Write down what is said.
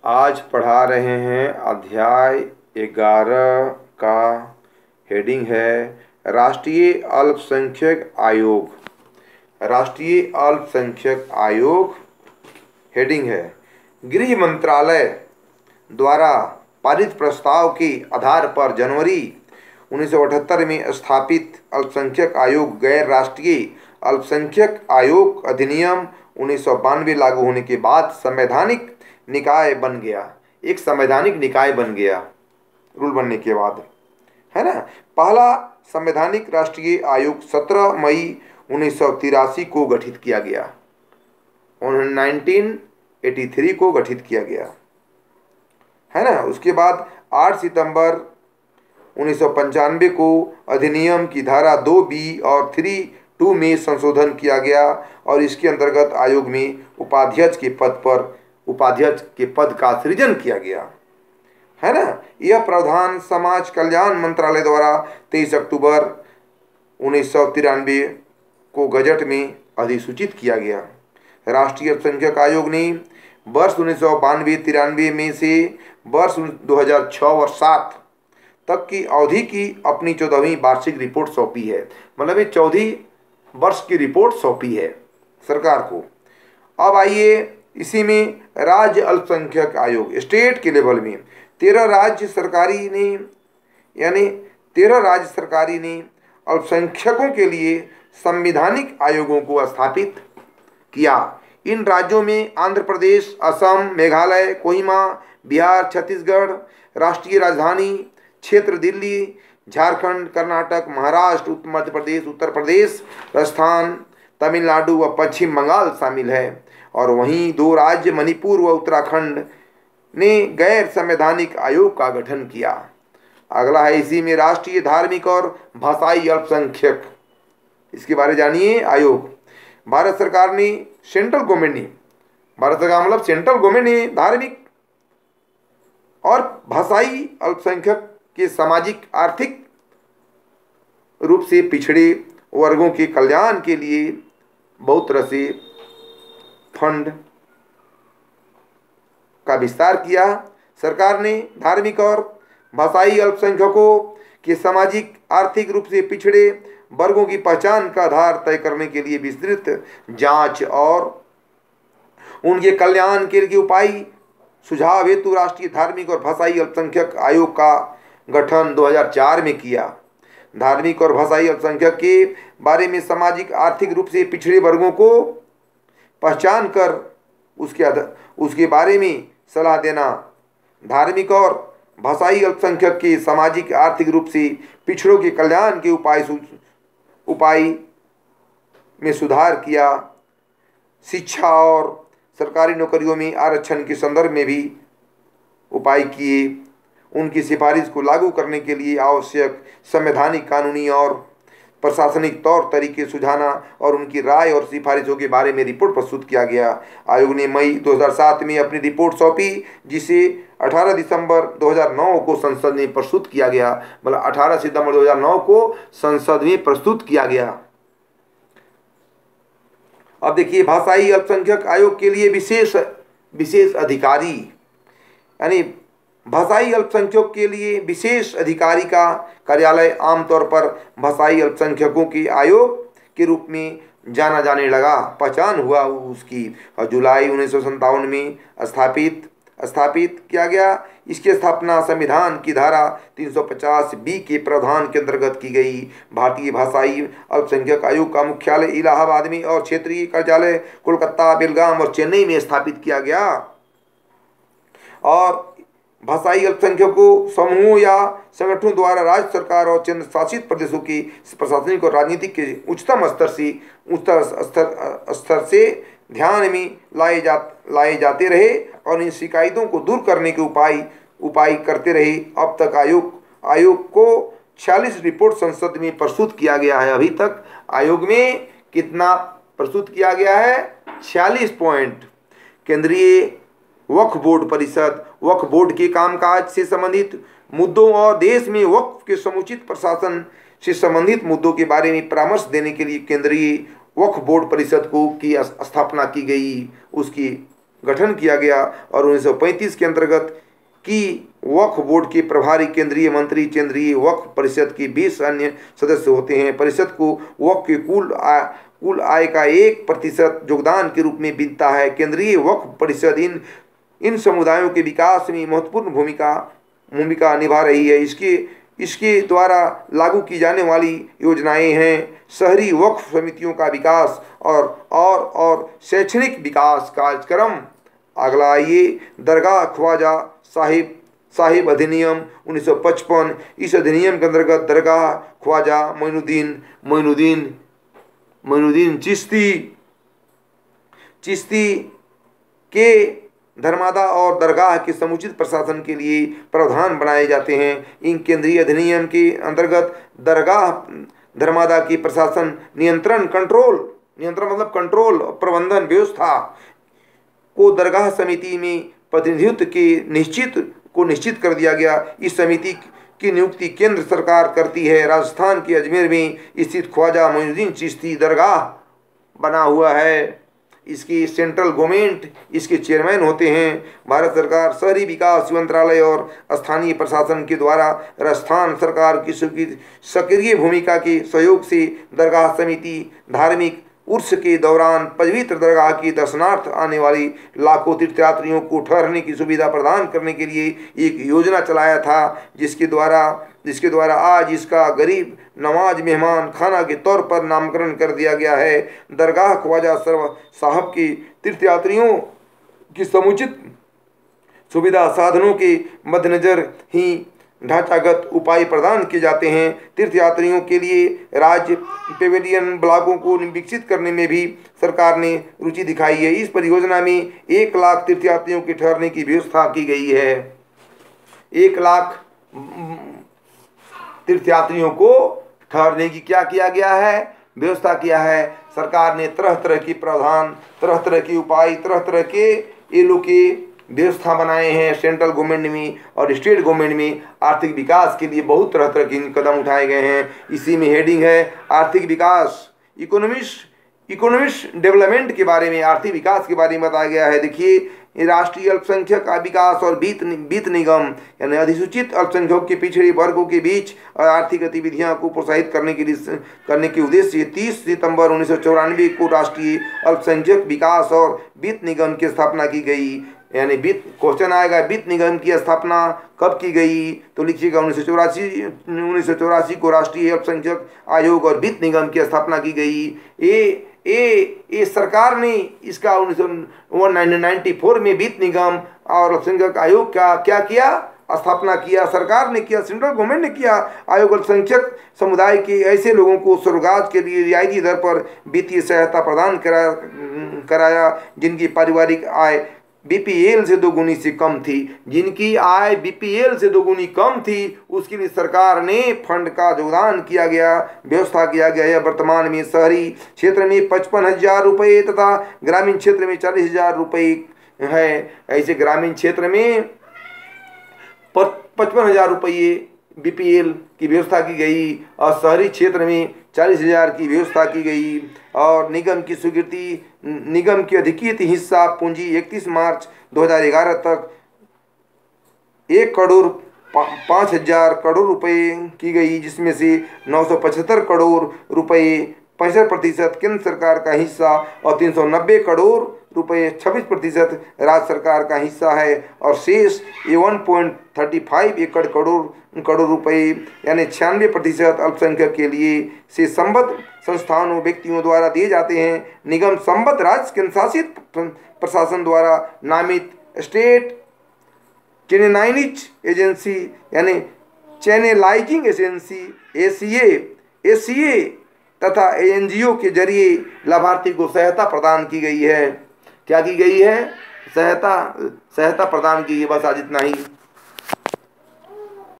आज पढ़ा रहे हैं अध्याय 11 का। हेडिंग है राष्ट्रीय अल्पसंख्यक आयोग। राष्ट्रीय अल्पसंख्यक आयोग हेडिंग है गृह मंत्रालय द्वारा पारित प्रस्ताव के आधार पर जनवरी 1978 में स्थापित अल्पसंख्यक आयोग गैर राष्ट्रीय अल्पसंख्यक आयोग अधिनियम 1992 लागू होने के बाद संवैधानिक निकाय बन गया। एक संवैधानिक निकाय बन गया रूल बनने के बाद, है ना। पहला संवैधानिक राष्ट्रीय आयोग 17 मई 1983 को गठित किया गया। 1983 को गठित किया गया, है ना। उसके बाद 8 सितंबर 1995 को अधिनियम की धारा 2B और 3(2) में संशोधन किया गया और इसके अंतर्गत आयोग में उपाध्यक्ष के पद का सृजन किया गया, है ना। यह प्रावधान समाज कल्याण मंत्रालय द्वारा 23 अक्टूबर 1993 को गजट में अधिसूचित किया गया। राष्ट्रीय अल्पसंख्यक आयोग ने वर्ष 1992-93 में से वर्ष 2006 और 7 तक की अवधि की अपनी 14वीं वार्षिक रिपोर्ट सौंपी है। मतलब ये 14 वर्ष की रिपोर्ट सौंपी है सरकार को। अब आइए इसी में राज्य अल्पसंख्यक आयोग स्टेट के लेवल में 13 राज्य सरकारी ने अल्पसंख्यकों के लिए संवैधानिक आयोगों को स्थापित किया। इन राज्यों में आंध्र प्रदेश, असम, मेघालय, कोहिमा, बिहार, छत्तीसगढ़, राष्ट्रीय राजधानी क्षेत्र दिल्ली, झारखंड, कर्नाटक, महाराष्ट्र, मध्य प्रदेश, उत्तर प्रदेश, राजस्थान, तमिलनाडु व पश्चिम बंगाल शामिल है। और वहीं 2 राज्य मणिपुर व उत्तराखंड ने गैर संवैधानिक आयोग का गठन किया। अगला है इसी में राष्ट्रीय धार्मिक और भाषाई अल्पसंख्यक, इसके बारे जानिए। आयोग भारत सरकार ने सेंट्रल गवर्नमेंट ने धार्मिक और भाषाई अल्पसंख्यक के सामाजिक आर्थिक रूप से पिछड़े वर्गों के कल्याण के लिए बहुत तरह से फंड का विस्तार किया। सरकार ने धार्मिक और भाषाई अल्पसंख्यकों के सामाजिक आर्थिक रूप से पिछड़े वर्गों की पहचान का आधार तय करने के लिए विस्तृत जांच और उनके कल्याण के लिए उपाय सुझाव हेतु राष्ट्रीय धार्मिक और भाषाई अल्पसंख्यक आयोग का गठन 2004 में किया। धार्मिक और भाषाई अल्पसंख्यक के बारे में सामाजिक आर्थिक रूप से पिछड़े वर्गों को पहचान कर उसके बारे में सलाह देना, धार्मिक और भाषाई अल्पसंख्यक के सामाजिक आर्थिक रूप से पिछड़ों के कल्याण के उपाय में सुधार किया, शिक्षा और सरकारी नौकरियों में आरक्षण के संदर्भ में भी उपाय किए, उनकी सिफारिश को लागू करने के लिए आवश्यक संवैधानिक, कानूनी और प्रशासनिक तौर तरीके सुझाना और उनकी राय और सिफारिशों के बारे में रिपोर्ट प्रस्तुत किया गया। आयोग ने मई 2007 में अपनी रिपोर्ट सौंपी, जिसे 18 दिसंबर 2009 को संसद में प्रस्तुत किया गया। मतलब 18 सितंबर 2009 को संसद में प्रस्तुत किया गया। अब देखिए, भाषाई अल्पसंख्यक आयोग के लिए विशेष अधिकारी, यानी भाषाई अल्पसंख्यकों के लिए विशेष अधिकारी का कार्यालय आमतौर पर भाषाई अल्पसंख्यकों के आयोग के रूप में जाना जाने लगा। पहचान हुआ उसकी और जुलाई 1957 में स्थापित किया गया। इसकी स्थापना संविधान की धारा 350B के प्रावधान के अंतर्गत की गई। भारतीय भाषाई अल्पसंख्यक आयोग का मुख्यालय इलाहाबाद में और क्षेत्रीय कार्यालय कोलकाता, बेलगाम और चेन्नई में स्थापित किया गया। और भाषाई अल्पसंख्यकों समूहों या संगठनों द्वारा राज्य सरकार और केंद्र शासित प्रदेशों की प्रशासनिक और राजनीतिक के उच्चतम स्तर से ध्यान में लाए जाते रहे और इन शिकायतों को दूर करने के उपाय करते रहे। अब तक आयोग को 46 रिपोर्ट संसद में प्रस्तुत किया गया है। अभी तक आयोग में कितना प्रस्तुत किया गया है? 46 पॉइंट। केंद्रीय वक्फ बोर्ड परिषद वक्फ बोर्ड के कामकाज से संबंधित मुद्दों और देश में वक्फ के समुचित प्रशासन से संबंधित मुद्दों के बारे में परामर्श देने के लिए केंद्रीय वक्फ बोर्ड परिषद की स्थापना की गई। उसकी गठन किया गया और 1935 के अंतर्गत की वक्फ बोर्ड के प्रभारी केंद्रीय मंत्री केंद्रीय वक्फ परिषद की 20 अन्य सदस्य होते हैं। परिषद को वक्फ के कुल आय का 1% योगदान के रूप में मिलता है। केंद्रीय वक्फ परिषद इन समुदायों के विकास में महत्वपूर्ण भूमिका निभा रही है। इसके द्वारा लागू की जाने वाली योजनाएं हैं शहरी वक्फ समितियों का विकास और शैक्षणिक विकास कार्यक्रम। अगला आइए दरगाह ख्वाजा साहिब अधिनियम 1955। इस अधिनियम के अंतर्गत दरगाह ख्वाजा मोइनुद्दीन चिश्ती के धर्मादा और दरगाह के समुचित प्रशासन के लिए प्रावधान बनाए जाते हैं। इन केंद्रीय अधिनियम के अंतर्गत दरगाह धर्मादा की प्रशासन नियंत्रण मतलब कंट्रोल प्रबंधन व्यवस्था को दरगाह समिति में प्रतिनिधित्व को निश्चित कर दिया गया। इस समिति की नियुक्ति केंद्र सरकार करती है। राजस्थान के अजमेर में स्थित ख्वाजा मोइनुद्दीन चिश्ती दरगाह बना हुआ है। इसकी सेंट्रल गवर्नमेंट इसके चेयरमैन होते हैं। भारत सरकार शहरी विकास मंत्रालय और स्थानीय प्रशासन के द्वारा राजस्थान सरकार की सक्रिय भूमिका के सहयोग से दरगाह समिति धार्मिक उर्स के दौरान पवित्र दरगाह की दर्शनार्थ आने वाली लाखों तीर्थयात्रियों को ठहरने की सुविधा प्रदान करने के लिए एक योजना चलाया था, जिसके द्वारा आज इसका गरीब नवाज मेहमान खाना के तौर पर नामकरण कर दिया गया है। दरगाह ख्वाजा साहब की तीर्थयात्रियों की समुचित सुविधा साधनों के मद्देनजर ही ढांचागत उपाय प्रदान किए जाते हैं। तीर्थयात्रियों के लिए राज्य पेविलियन ब्लॉकों को विकसित करने में भी सरकार ने रुचि दिखाई है। इस परियोजना में 1 लाख तीर्थयात्रियों के ठहरने की व्यवस्था की गई है। 1 लाख तीर्थयात्रियों को ठहरने की क्या किया गया है, व्यवस्था किया है। सरकार ने तरह तरह की प्रावधान, तरह तरह की उपाय, तरह तरह के ये लोग के व्यवस्था बनाए हैं। सेंट्रल गवर्नमेंट में और स्टेट गवर्नमेंट में आर्थिक विकास के लिए बहुत तरह तरह के कदम उठाए गए हैं। इसी में हेडिंग है आर्थिक विकास, इकोनॉमिक डेवलपमेंट के बारे में, आर्थिक विकास के बारे में बताया गया है। देखिए राष्ट्रीय अल्पसंख्यक विकास और वित्त निगम यानी अधिसूचित अल्पसंख्यकों के पिछड़े वर्गों के बीच आर्थिक गतिविधियां को प्रोत्साहित करने के उद्देश्य से 30 सितंबर 1994 को राष्ट्रीय अल्पसंख्यक विकास और वित्त निगम की स्थापना की गई। यानी क्वेश्चन आएगा वित्त निगम की स्थापना कब की गई, तो लिखिएगा 1984 को राष्ट्रीय अल्पसंख्यक आयोग और वित्त निगम की स्थापना की गई। ये सरकार ने इसका 1994 में वित्त निगम और अल्पसंख्यक आयोग का क्या किया, स्थापना किया। सरकार ने किया, सेंट्रल गवर्नमेंट ने किया। आयोग अल्पसंख्यक समुदाय के ऐसे लोगों को स्वरोजगार के लिए रियायती दर पर वित्तीय सहायता प्रदान कराया जिनकी पारिवारिक आय बीपीएल से 2 गुनी से कम थी। जिनकी आय बीपीएल से 2 गुनी कम थी उसके लिए सरकार ने फंड का योगदान किया गया, व्यवस्था किया गया है। वर्तमान में शहरी क्षेत्र में 55,000 रुपये तथा ग्रामीण क्षेत्र में 40,000 रुपये है। ऐसे ग्रामीण क्षेत्र में 55,000 रुपये बीपीएल की व्यवस्था की गई और शहरी क्षेत्र में 40,000 की व्यवस्था की गई। और निगम की स्वीकृति, निगम की अधिकृत हिस्सा पूंजी 31 मार्च 2011 तक 1,05,000 करोड़ रुपए की गई, जिसमें से 975 करोड़ रुपए 65% केंद्र सरकार का हिस्सा और 390 करोड़ रुपए 26% राज्य सरकार का हिस्सा है। और शेष 1.35 करोड़ रुपए यानी 96% अल्पसंख्यक के लिए से संबद्ध संस्थानों व्यक्तियों द्वारा दिए जाते हैं। निगम संबद्ध राज्य केंद्र शासित प्रशासन द्वारा नामित स्टेट चैनलाइजिंग एजेंसी यानी चैनलाइजिंग एजेंसी एसीए तथा एनजीओ के जरिए लाभार्थी को सहायता प्रदान की गई है। क्या की गई है? सहायता प्रदान की है। बस आज इतना ही।